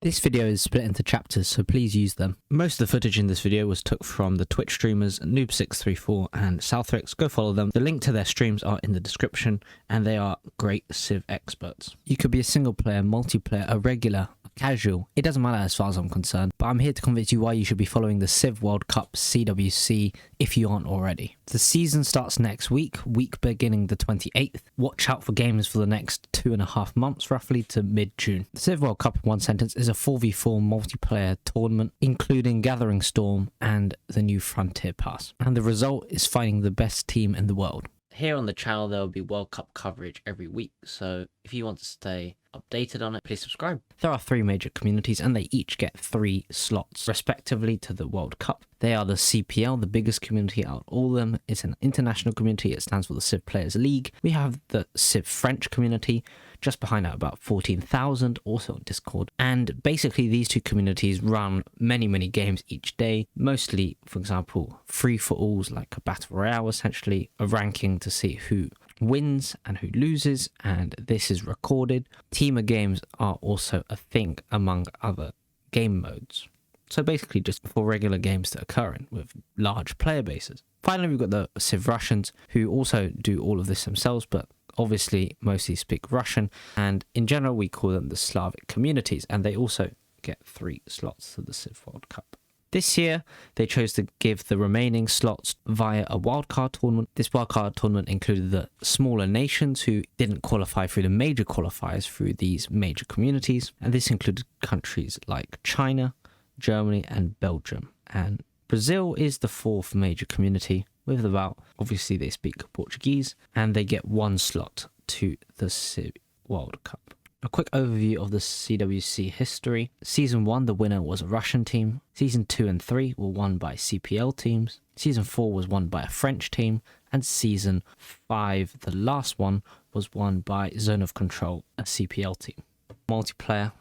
This video is split into chapters, so please use them. Most of the footage in this video was took from the Twitch streamers Noob634 and Southrix. Go follow them. The link to their streams are in the description, and they are great Civ experts. You could be a single player, multiplayer, a regular, a casual. It doesn't matter as far as I'm concerned, but I'm here to convince you why you should be following the Civ World Cup CWC if you aren't already. The season starts next week beginning the 28th. Watch out for games for the next 2.5 months roughly to mid-June. The Civ World Cup in one sentence is a 4v4 multiplayer tournament including Gathering Storm and the new Frontier Pass. And the result is finding the best team in the world. Here on the channel there will be World Cup coverage every week, so if you want to stay updated on it, please subscribe. There are 3 major communities and they each get 3 slots respectively to the World Cup. They are the CPL, the biggest community out of all of them. It's an international community. It stands for the Civ Players League. We have the Civ French community, just behind that about 14,000, also on Discord. And basically these 2 communities run many games each day, mostly, for example, free-for-alls like a battle royale, essentially a ranking to see who wins and who loses, and this is recorded. Teamer games are also a thing among other game modes. So basically just for regular games to occur in with large player bases. Finally, we've got the Civ Russians, who also do all of this themselves, but obviously mostly speak Russian, and in general we call them the Slavic communities, and they also get 3 slots to the Civ World Cup. This year, they chose to give the remaining slots via a wildcard tournament. This wildcard tournament included the smaller nations who didn't qualify through the major qualifiers through these major communities, and this included countries like China, Germany and Belgium. And Brazil is the 4th major community with about, obviously they speak Portuguese, and they get 1 slot to the Civ World Cup. A quick overview of the CWC history. Season 1, the winner was a Russian team. Season 2 and 3 were won by CPL teams. Season 4 was won by a French team. And Season 5, the last one, was won by Zone of Control, a CPL team. Multiplayer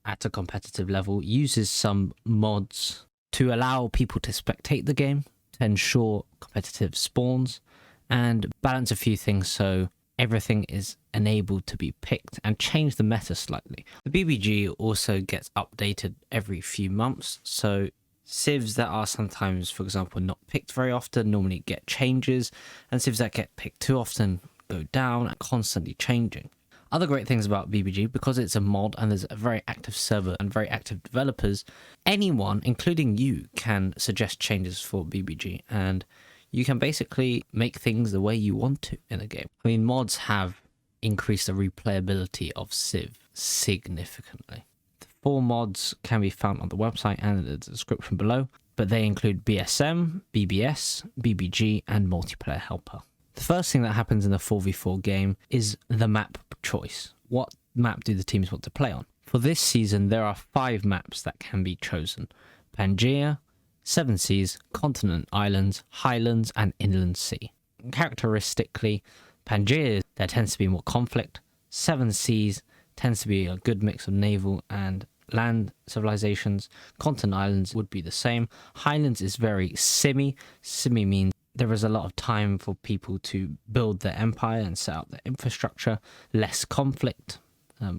at a competitive level uses some mods to allow people to spectate the game, to ensure competitive spawns, and balance a few things so everything is enabled to be picked and change the meta slightly. The BBG also gets updated every few months, so civs that are sometimes, for example, not picked very often normally get changes, and civs that get picked too often go down and constantly changing. Other great things about BBG, because it's a mod and there's a very active server and very active developers, anyone, including you, can suggest changes for BBG, and you can basically make things the way you want to in a game. I mean, mods have increased the replayability of Civ significantly. The 4 mods can be found on the website and in the description below, but they include BSM, BBS, BBG, and Multiplayer Helper. The first thing that happens in the 4v4 game is the map choice. What map do the teams want to play on? For this season, there are 5 maps that can be chosen: Pangaea, 7 Seas, Continent Islands, Highlands, and Inland Sea. Characteristically, Pangaea, there tends to be more conflict. 7 Seas tends to be a good mix of naval and land civilizations. Continent Islands would be the same. Highlands is very simmy. Simmy means there is a lot of time for people to build their empire and set up their infrastructure. Less conflict.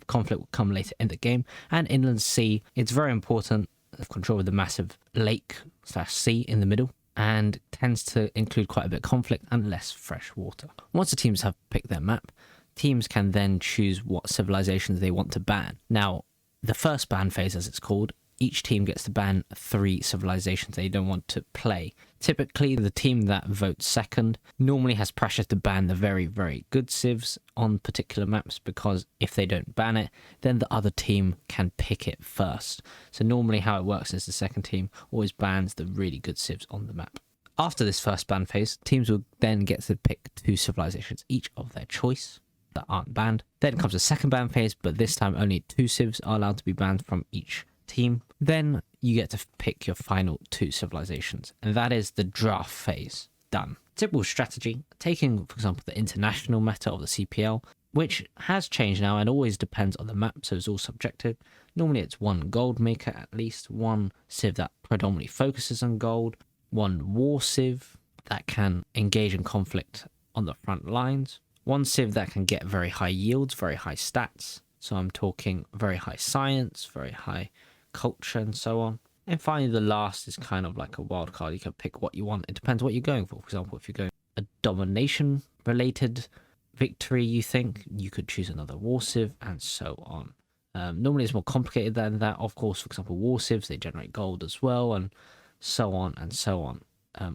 Conflict will come later in the game. And Inland Sea, it's very important. Control of the massive lake/sea in the middle, and tends to include quite a bit of conflict and less fresh water. Once the teams have picked their map, teams can then choose what civilizations they want to ban. Now, the first ban phase, as it's called, each team gets to ban 3 civilizations they don't want to play. Typically, the team that votes second normally has pressure to ban the very good civs on particular maps, because if they don't ban it, then the other team can pick it first. So normally how it works is the second team always bans the really good civs on the map. After this first ban phase, teams will then get to pick 2 civilizations each of their choice that aren't banned. Then comes the second ban phase, but this time only 2 civs are allowed to be banned from each team. Then you get to pick your final 2 civilizations, and that is the draft phase. Done. Typical strategy, taking for example the international meta of the CPL, which has changed now and always depends on the map, so it's all subjective. Normally it's 1 gold maker at least, 1 civ that predominantly focuses on gold, 1 war civ that can engage in conflict on the front lines, 1 civ that can get very high yields, very high stats, so I'm talking very high science, very high culture, and so on. And finally, the last is kind of like a wild card. You can pick what you want. It depends what you're going for. For example, if you're going a domination related victory, you think you could choose another war civ, and so on. Normally it's more complicated than that. Of course, for example, war civs, they generate gold as well, and so on and so on.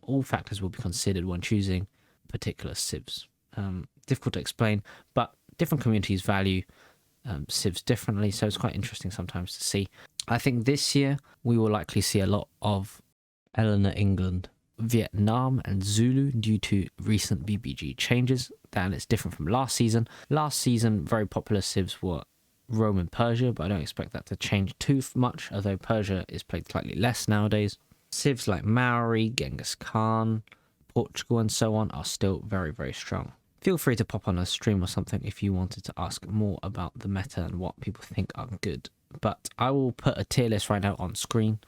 All factors will be considered when choosing particular civs. Difficult to explain, but different communities value civs differently, so it's quite interesting sometimes to see. I think this year we will likely see a lot of Eleanor England, Vietnam and Zulu due to recent BBG changes. Then it's different from last season. Last season, very popular civs were Rome and Persia, but I don't expect that to change too much, although Persia is played slightly less nowadays. Civs like Maori, Genghis Khan, Portugal and so on are still very, very strong. Feel free to pop on a stream or something if you wanted to ask more about the meta and what people think are good. But I will put a tier list right now on screen.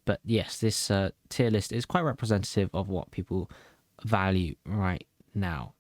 But yes, this tier list is quite representative of what people value right now.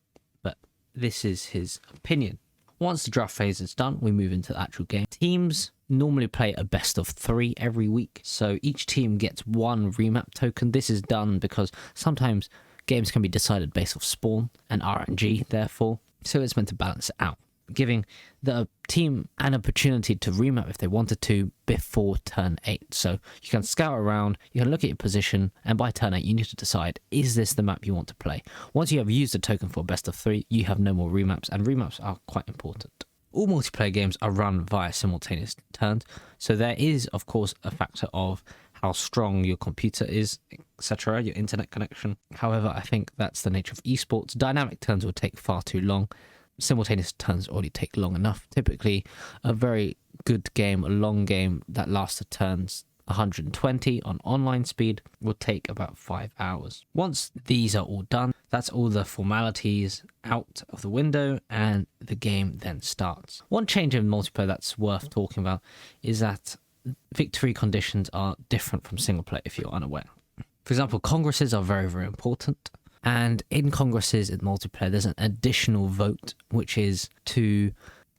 But this is his opinion. Once the draft phase is done, we move into the actual game. Teams normally play a best of 3 every week. So each team gets 1 remap token. This is done because sometimes games can be decided based off spawn and RNG, therefore. So it's meant to balance it out, giving the team an opportunity to remap if they wanted to before turn 8. So you can scout around, you can look at your position, and by turn 8 you need to decide, is this the map you want to play? Once you have used a token for best of 3, you have no more remaps, and remaps are quite important. All multiplayer games are run via simultaneous turns, so there is of course a factor of how strong your computer is, etc., your internet connection. However, I think that's the nature of esports. Dynamic turns will take far too long. Simultaneous turns already take long enough. Typically, a very good game, a long game that lasts the turns 120 on online speed will take about 5 hours. Once these are all done, that's all the formalities out of the window and the game then starts. One change in multiplayer that's worth talking about is that victory conditions are different from single player if you're unaware. For example, congresses are very, very important. And in congresses in multiplayer, there's an additional vote, which is to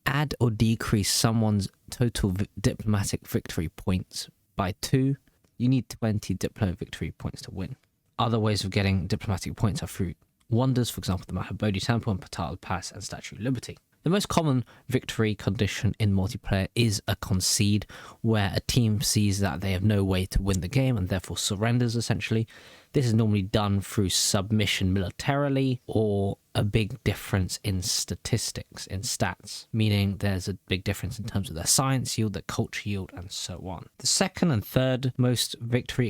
add or decrease someone's total diplomatic victory points by 2. You need 20 diplomatic victory points to win. Other ways of getting diplomatic points are through wonders, for example, the Mahabodhi Temple and Patal Pass and Statue of Liberty. The most common victory condition in multiplayer is a concede, where a team sees that they have no way to win the game and therefore surrenders essentially. This is normally done through submission militarily or a big difference in statistics, in stats, meaning there's a big difference in terms of their science yield, their culture yield, and so on. The second and third most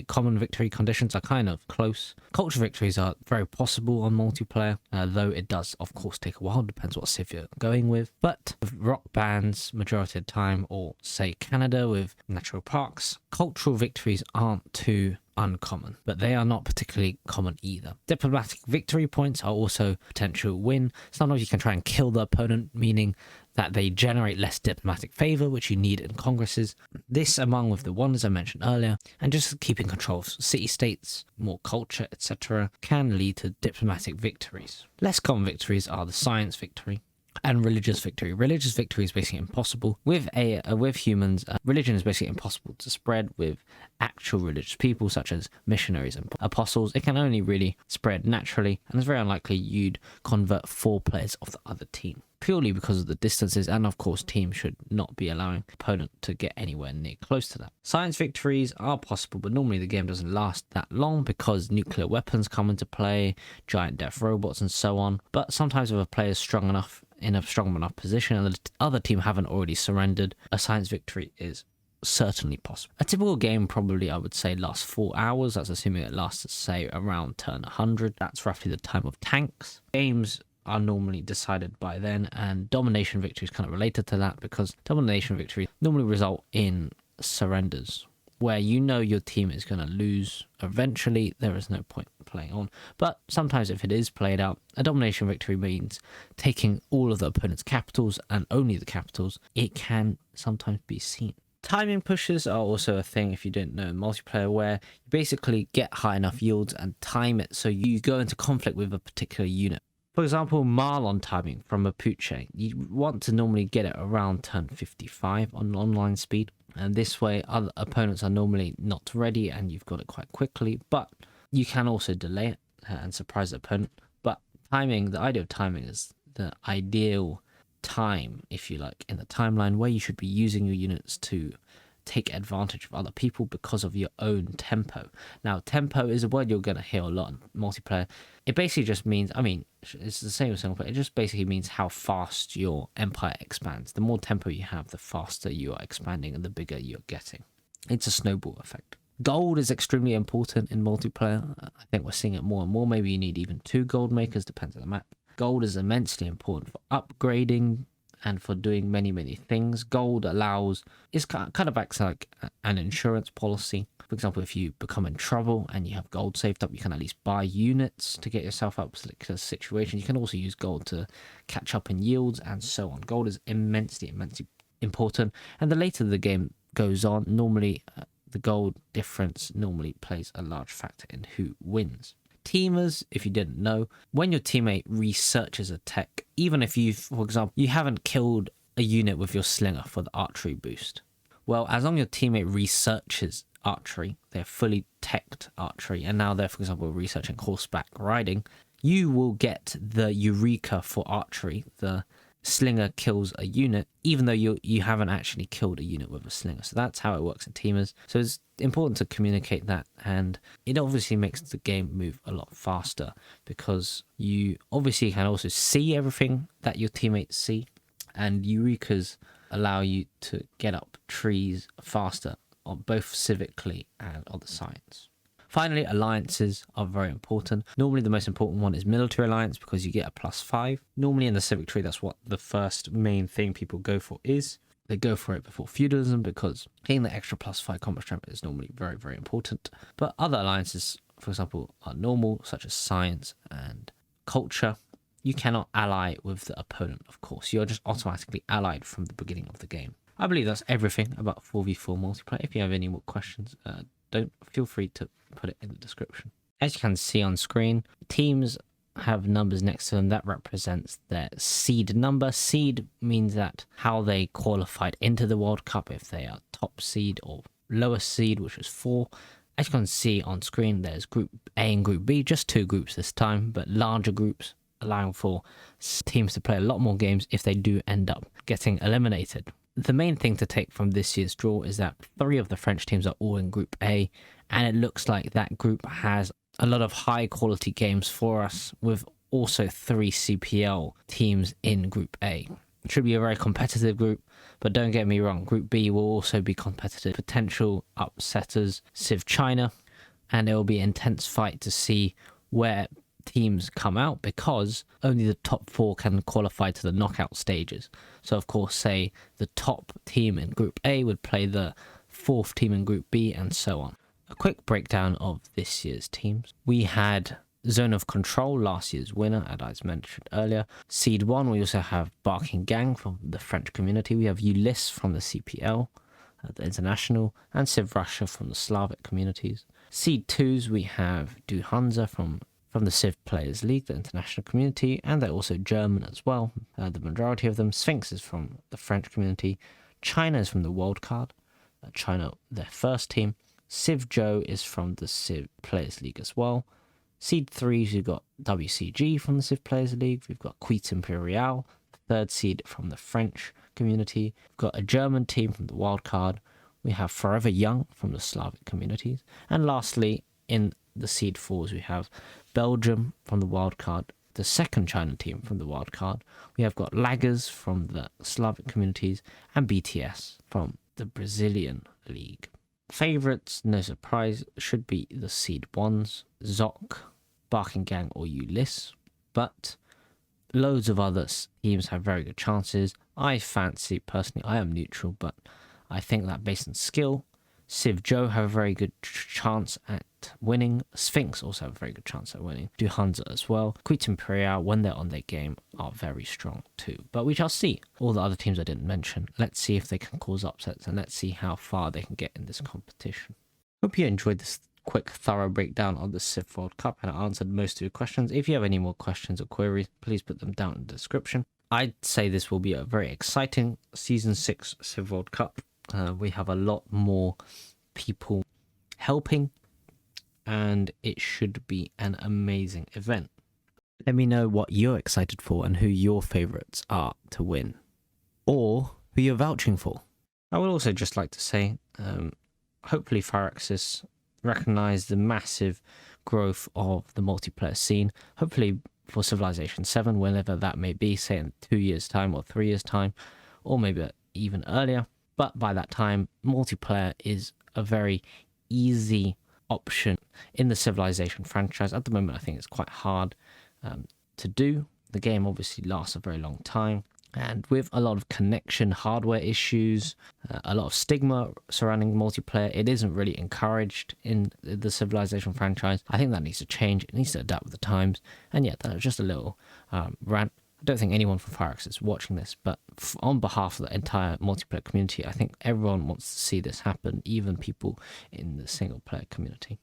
common victory conditions are kind of close. Culture victories are very possible on multiplayer, though it does, of course, take a while, depends what civ you're going with. But with rock bands, majority of the time, or say Canada with natural parks, cultural victories aren't too uncommon, but they are not particularly common either. Diplomatic victory points are also potential win. Sometimes you can try and kill the opponent, meaning that they generate less diplomatic favor, which you need in congresses. This, among with the ones I mentioned earlier, and just keeping control of city-states, more culture, etc., can lead to diplomatic victories. Less common victories are the science victory and religious victory. Religious victory is basically impossible. With humans, religion is basically impossible to spread with actual religious people such as missionaries and apostles. It can only really spread naturally, and it's very unlikely you'd convert 4 players of the other team, purely because of the distances, and of course teams should not be allowing the opponent to get anywhere near close to that. Science victories are possible, but normally the game doesn't last that long because nuclear weapons come into play, giant death robots and so on. But sometimes if a player is strong enough, in a strong enough position and the other team haven't already surrendered, a science victory is certainly possible. A typical game probably, I would say, lasts 4 hours. That's assuming it lasts, say, around turn 100. That's roughly the time of tanks. Games are normally decided by then, and domination victory is kind of related to that because domination victory normally result in surrenders, where you know your team is going to lose eventually. There is no point playing on. But sometimes if it is played out, a domination victory means taking all of the opponent's capitals and only the capitals. It can sometimes be seen. Timing pushes are also a thing, if you don't know, in multiplayer, where you basically get high enough yields and time it so you go into conflict with a particular unit. For example, Marlon timing from Mapuche. You want to normally get it around turn 55 on online speed. And this way, other opponents are normally not ready and you've got it quite quickly. But you can also delay it and surprise the opponent. But timing, the idea of timing is the ideal time, if you like, in the timeline where you should be using your units to take advantage of other people because of your own tempo. Now, tempo is a word you're going to hear a lot in multiplayer. It basically just means, I mean, it's the same as single player. It just basically means how fast your empire expands. The more tempo you have, the faster you are expanding and the bigger you're getting. It's a snowball effect. Gold is extremely important in multiplayer. I think we're seeing it more and more. Maybe you need even 2 gold makers, depends on the map. Gold is immensely important for upgrading and for doing many things. Gold is kind of acts like an insurance policy. For example, if you become in trouble and you have gold saved up, you can at least buy units to get yourself out of a situation. You can also use gold to catch up in yields and so on. Gold is immensely important. And the later the game goes on, normally the gold difference normally plays a large factor in who wins. Teamers, if you didn't know, when your teammate researches a tech, even if you, for example, you haven't killed a unit with your slinger for the archery boost, well, as long as your teammate researches archery, they're fully teched archery, and now they're, for example, researching horseback riding, you will get the Eureka for archery. The slinger kills a unit, even though you haven't actually killed a unit with a slinger. So that's how it works in teamers. So it's important to communicate that, and it obviously makes the game move a lot faster because you obviously can also see everything that your teammates see, and Eurekas allow you to get up trees faster, on both civically and on the science. Finally, alliances are very important. Normally the most important one is military alliance because you get a +5. Normally in the civic tree, that's what the first main thing people go for is. They go for it before feudalism because getting the extra +5 combat strength is normally very important. But other alliances, for example, are normal, such as science and culture. You cannot ally with the opponent, of course. You're just automatically allied from the beginning of the game. I believe that's everything about 4v4 multiplayer. If you have any more questions, don't feel free to put it in the description. As you can see on screen, teams have numbers next to them that represents their seed number. Seed means that how they qualified into the World Cup, if they are top seed or lower seed, which is 4. As you can see on screen, there's Group A and Group B, just 2 groups this time, but larger groups, allowing for teams to play a lot more games if they do end up getting eliminated. The main thing to take from this year's draw is that 3 of the French teams are all in Group A, and it looks like that group has a lot of high quality games for us, with also 3 CPL teams in Group A. It should be a very competitive group, but don't get me wrong, Group B will also be competitive. Potential upsetters, Civ China, and it will be an intense fight to see where teams come out because only the top 4 can qualify to the knockout stages. So of course, say the top team in Group A would play the 4th team in Group B and so on. A quick breakdown of this year's teams. We had Zone of Control, last year's winner, as I mentioned earlier. Seed 1, we also have Barking Gang from the French community. We have Ulysse from the CPL, the international, and Civ Russia from the Slavic communities. Seed 2s, we have Du Hansa from the Civ Players League, the international community, and they're also German as well, the majority of them. Sphinx is from the French community. China is from the World Card. China, their first team. Civ Joe is from the Civ Players League as well. Seed 3s, we've got WCG from the Civ Players League. We've got Quit Imperial, the 3rd seed from the French community. We've got a German team from the Wild Card. We have Forever Young from the Slavic communities. And lastly, in the Seed 4s, we have Belgium from the Wild Card, the 2nd China team from the Wild Card. We have got Laggers from the Slavic communities and BTS from the Brazilian League. Favourites, no surprise, should be the Seed 1s, Zoc, Barking Gang or Ulysse, but loads of other teams have very good chances. I fancy, personally, I am neutral, but I think that based on skill, Civ Joe have a very good chance at winning. Sphinx also have a very good chance at winning. Du Hansa as well. Quit Imperial, when they're on their game, are very strong too. But we shall see. All the other teams I didn't mention. Let's see if they can cause upsets, and let's see how far they can get in this competition. Hope you enjoyed this quick, thorough breakdown of the Civ World Cup, and I answered most of your questions. If you have any more questions or queries, please put them down in the description. I'd say this will be a very exciting Season 6 Civ World Cup. We have a lot more people helping, and it should be an amazing event. Let me know what you're excited for and who your favourites are to win, or who you're vouching for. I would also just like to say, hopefully Firaxis recognize the massive growth of the multiplayer scene. Hopefully for Civilization 7, whenever that may be, say in 2 years' time or 3 years' time, or maybe even earlier. But by that time, multiplayer is a very easy option in the Civilization franchise. At the moment, I think it's quite hard to do. The game obviously lasts a very long time, and with a lot of connection hardware issues, a lot of stigma surrounding multiplayer, it isn't really encouraged in the Civilization franchise. I think that needs to change. It needs to adapt with the times. And yeah, that was just a little rant. I don't think anyone from Firaxis is watching this, but on behalf of the entire multiplayer community, I think everyone wants to see this happen, even people in the single player community.